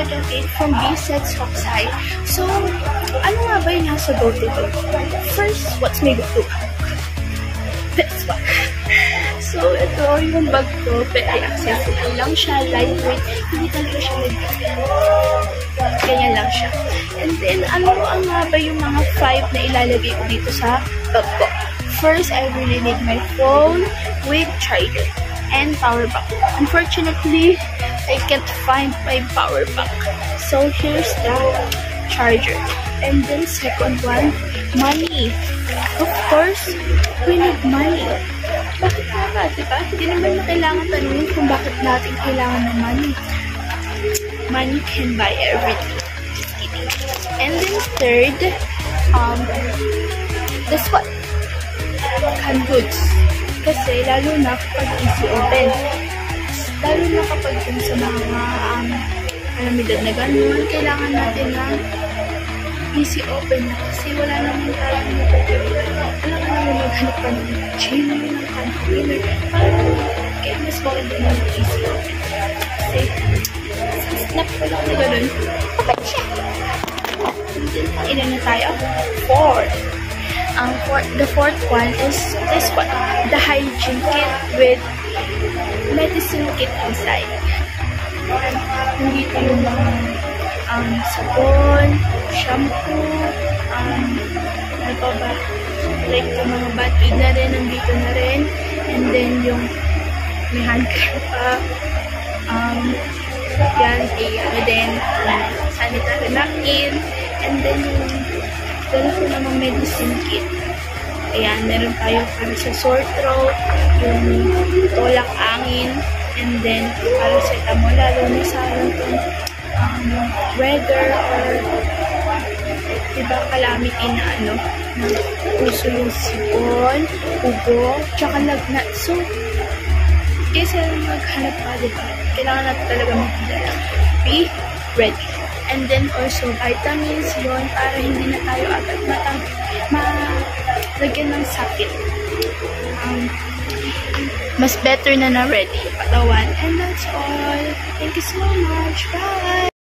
graduate from BSET Soksai. So, ano nga ba yung nasa go-to ko? First, what's my go-to? This one. So, ito yung bag ko. Very accessible lang siya. Lightweight. Hindi talaga siya ganyan lang siya. And then, ano nga ba yung mga 5 na ilalagay ko dito sa bag ko? First, I really need my phone with charger and power bank. Unfortunately, I can't find my power bank. So, here's the charger. And then, second one, money. Of course, we need money. Bakit nga, diba? Hindi naman na kailangan tanungin kung bakit natin kailangan ng money. Money can buy everything. Just kidding. And then third, this one. Canned goods. Kasi lalo na kapag easy open. Lalo na kapag dun sa mga alamidad na ganun, kailangan natin na easy open na kasi wala naman tayo maghanap pa ng chain ng container. Kaya mas maganda na easy open. Kasi snap ko lang na ganun. Kapag siya. Ilan na tayo? 4. The fourth one is this one. The hygiene kit with medicine kit inside. Nandito yung mga sabon, shampoo, ano pa ba? Like yung mga bath-aid na rin, nandito na rin. And then yung may hand cream pa. Yan, then sanitary napkin. And then yung dala ko namang medicine kit. Ayan, meron tayo para sa sore throat, yung tulak angin, and then paracetamol, lalo na sa weather or diba calamity na na puso yung sipon, ubo, tsaka lagnat. So, kaysa maghanap pa, diba? Kailangan natin talaga magdala. Be ready. And then also vitamins yun para hindi na tayo agad malagyan ng sakit. Mas better na ready yung katawan. And that's all. Thank you so much. Bye!